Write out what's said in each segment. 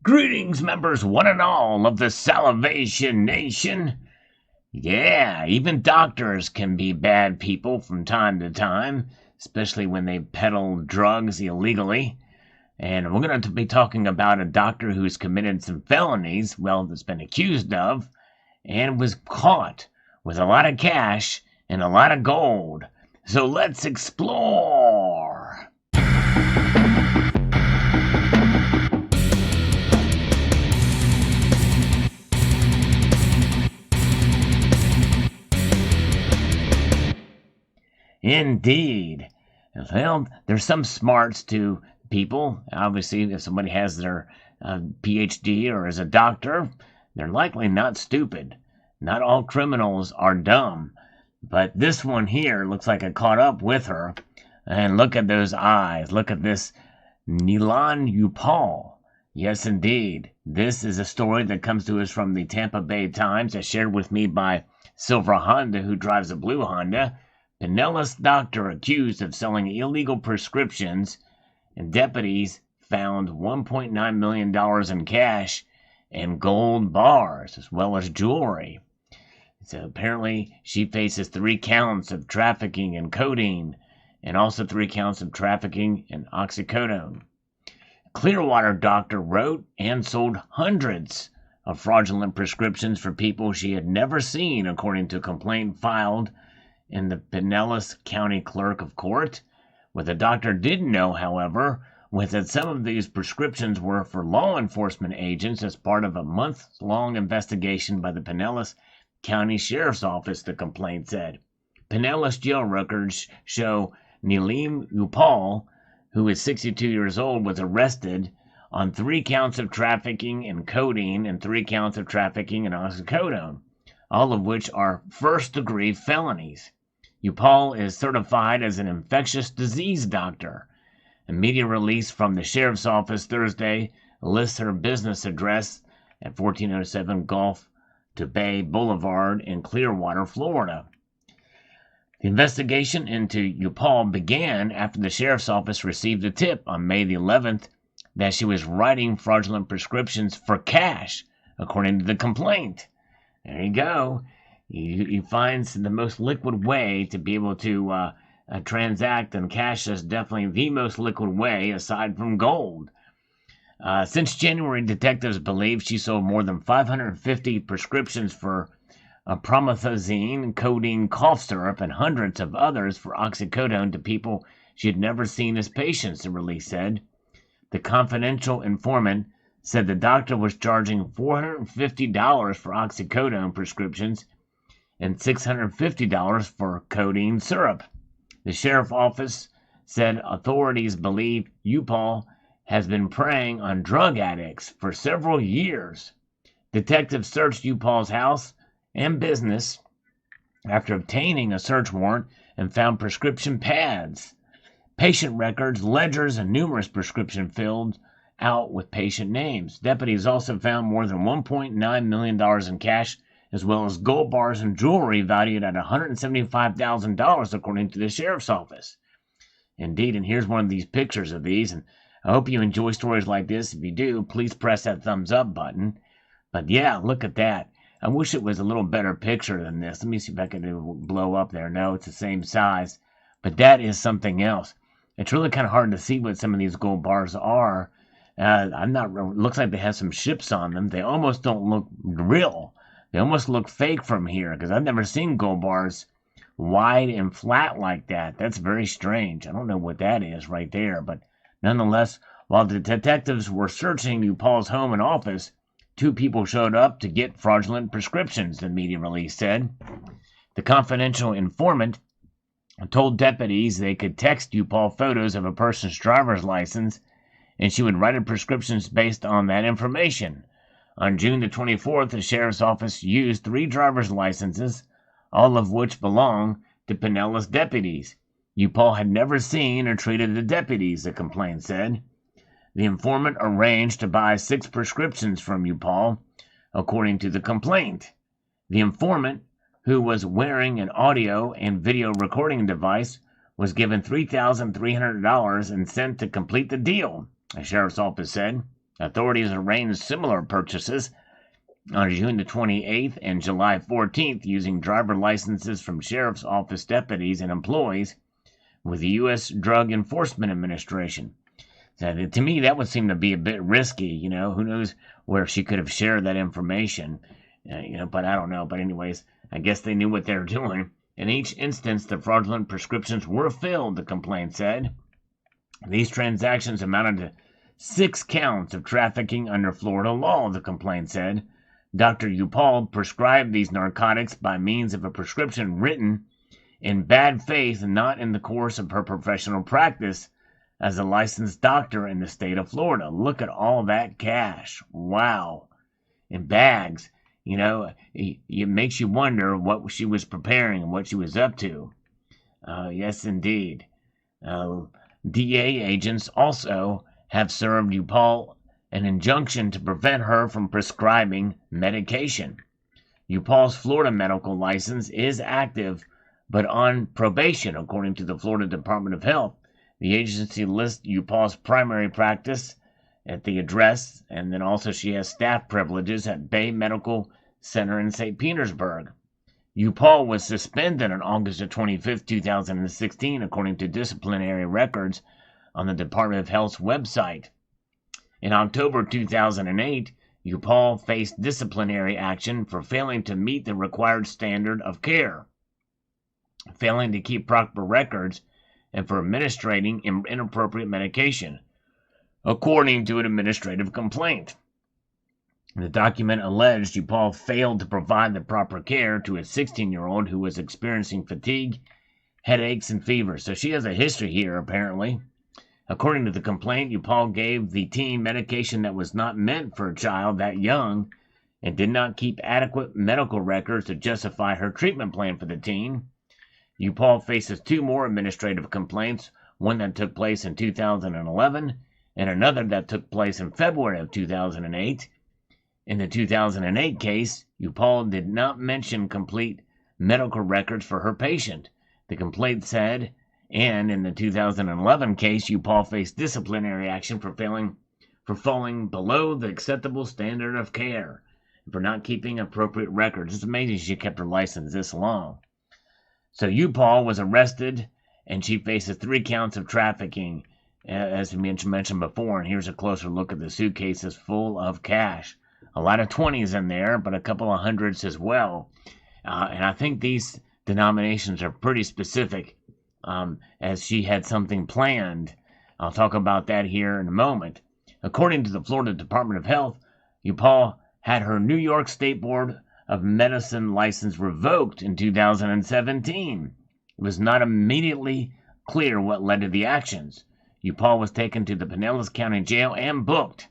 Greetings, members one and all of the Salivation Nation. Yeah, even doctors can be bad people from time to time, especially when they peddle drugs illegally. And we're going to be talking about a doctor who's committed some felonies, well, that's been accused of, and was caught with a lot of cash and a lot of gold. So let's explore. Indeed. Well, there's some smarts to people. Obviously, if somebody has their PhD or is a doctor, they're likely not stupid. Not all criminals are dumb. But this one here looks like it caught up with her. And look at those eyes. Look at this Nilan Upal. Yes, indeed. This is a story that comes to us from the Tampa Bay Times, as shared with me by Silver Honda, who drives a blue Honda. Pinellas doctor accused of selling illegal prescriptions, and deputies found $1.9 million in cash and gold bars, as well as jewelry. So apparently she faces 3 counts of trafficking in codeine and also 3 counts of trafficking in oxycodone. Clearwater doctor wrote and sold hundreds of fraudulent prescriptions for people she had never seen, according to a complaint filed in the Pinellas County Clerk of Court. What the doctor didn't know, however, was that some of these prescriptions were for law enforcement agents as part of a month-long investigation by the Pinellas County Sheriff's Office, the complaint said. Pinellas jail records show Nilim Upal, who is 62 years old, was arrested on 3 counts of trafficking in codeine and 3 counts of trafficking in oxycodone, all of which are first-degree felonies. Upal is certified as an infectious disease doctor. A media release from the sheriff's office Thursday lists her business address at 1407 Gulf to Bay Boulevard in Clearwater, Florida. The investigation into Upal began after the sheriff's office received a tip on May the 11th that she was writing fraudulent prescriptions for cash, according to the complaint. There you go. You find the most liquid way to be able to transact, and cash is definitely the most liquid way aside from gold. Since January, detectives believe she sold more than 550 prescriptions for promethazine, codeine, cough syrup, and hundreds of others for oxycodone to people she had never seen as patients, the release said. The confidential informant said the doctor was charging $450 for oxycodone prescriptions and $650 for codeine syrup. The sheriff's office said authorities believe Upal has been preying on drug addicts for several years. Detectives searched Upal's house and business after obtaining a search warrant and found prescription pads, patient records, ledgers, and numerous prescriptions filled out with patient names. Deputies also found more than $1.9 million in cash, as well as gold bars and jewelry valued at $175,000, according to the sheriff's office. Indeed, and here's one of these pictures of these, and I hope you enjoy stories like this. If you do, please press that thumbs up button. But yeah, look at that. I wish it was a little better picture than this. Let me see if I can blow up there. No, it's the same size. But that is something else. It's really kind of hard to see what some of these gold bars are. Looks like they have some ships on them. They almost don't look real. They almost look fake from here, because I've never seen gold bars wide and flat like that. That's very strange. I don't know what that is right there, but nonetheless, while the detectives were searching Upal's home and office, 2 people showed up to get fraudulent prescriptions, the media release said. The confidential informant told deputies they could text Upal photos of a person's driver's license, and she would write a prescriptions based on that information. On June the 24th, the sheriff's office used 3 driver's licenses, all of which belong to Pinellas deputies. Upal had never seen or treated the deputies, the complaint said. The informant arranged to buy 6 prescriptions from Upal, according to the complaint. The informant, who was wearing an audio and video recording device, was given $3,300 and sent to complete the deal, the sheriff's office said. Authorities arranged similar purchases on June the 28th and July 14th using driver licenses from sheriff's office deputies and employees with the U.S. Drug Enforcement Administration. So to me, that would seem to be a bit risky. Who knows where she could have shared that information. But I don't know. But anyways, I guess they knew what they were doing. In each instance, the fraudulent prescriptions were filled, the complaint said. These transactions amounted to 6 counts of trafficking under Florida law, the complaint said. Dr. Upal prescribed these narcotics by means of a prescription written in bad faith and not in the course of her professional practice as a licensed doctor in the state of Florida. Look at all that cash. Wow. In bags. It makes you wonder what she was preparing and what she was up to. Yes, indeed. DA agents also have served Upal an injunction to prevent her from prescribing medication. Upal's Florida medical license is active, but on probation, according to the Florida Department of Health. The agency lists Upal's primary practice at the address, and then also she has staff privileges at Bay Medical Center in St. Petersburg. Upal was suspended on August 25, 2016, according to disciplinary records on the Department of Health's website. In October 2008, Upal faced disciplinary action for failing to meet the required standard of care, failing to keep proper records, and for administering inappropriate medication, according to an administrative complaint. The document alleged Upal failed to provide the proper care to a 16-year-old who was experiencing fatigue, headaches, and fever. So she has a history here, apparently. According to the complaint, Upal gave the teen medication that was not meant for a child that young and did not keep adequate medical records to justify her treatment plan for the teen. Upal faces 2 more administrative complaints, one that took place in 2011 and another that took place in February of 2008. In the 2008 case, Upal did not mention complete medical records for her patient, the complaint said, and in the 2011 case, Upal faced disciplinary action for falling below the acceptable standard of care and for not keeping appropriate records. It's amazing she kept her license this long. So Upal was arrested, and she faces 3 counts of trafficking, as we mentioned before. And here's a closer look at the suitcases full of cash. A lot of 20s in there, but a couple of hundreds as well. And I think these denominations are pretty specific, as she had something planned. I'll talk about that here in a moment. According to the Florida Department of Health, Upal had her New York State Board of Medicine license revoked in 2017. It was not immediately clear what led to the actions. Upal was taken to the Pinellas County Jail and booked.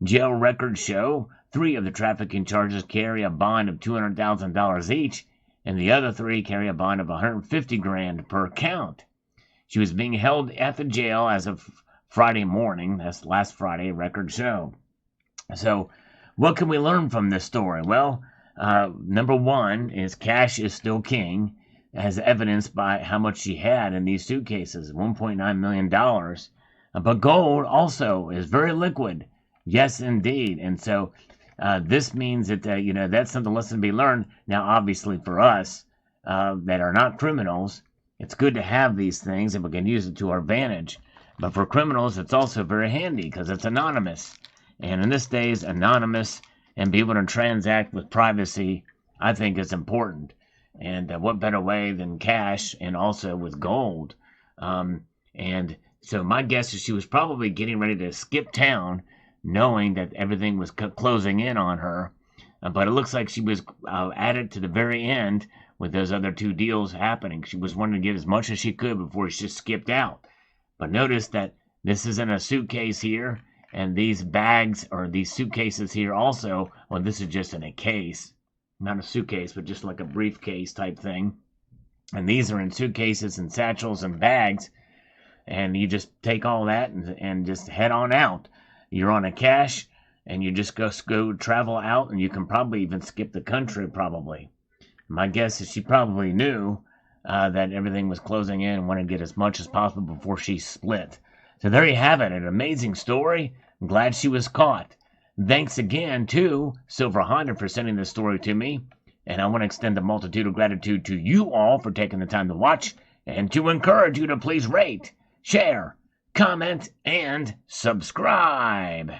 Jail records show 3 of the trafficking charges carry a bond of $200,000 each, and the other 3 carry a bond of $150,000 per count. She was being held at the jail as of Friday morning. That's last Friday, records show. So, what can we learn from this story? Well, number 1 is cash is still king, as evidenced by how much she had in these suitcases, $1.9 million. But gold also is very liquid. Yes, indeed. And so this means that, that's something lesson to be learned. Now, obviously, for us that are not criminals, it's good to have these things and we can use it to our advantage. But for criminals, it's also very handy because it's anonymous. And in this days, anonymous and be able to transact with privacy, I think is important. And what better way than cash and also with gold? And so my guess is she was probably getting ready to skip town, knowing that everything was closing in on her. But it looks like she was at it to the very end with those other 2 deals happening. She was wanting to get as much as she could before she just skipped out. But notice that this is in a suitcase here, and these bags or these suitcases here also, well, this is just in a case. Not a suitcase, but just like a briefcase type thing. And these are in suitcases and satchels and bags. And you just take all that and just head on out. You're on a cash, and you just go travel out, and you can probably even skip the country, probably. My guess is she probably knew that everything was closing in and wanted to get as much as possible before she split. So there you have it, an amazing story. I'm glad she was caught. Thanks again to Silver Honda for sending this story to me. And I want to extend a multitude of gratitude to you all for taking the time to watch, and to encourage you to please rate, share, comment, and subscribe.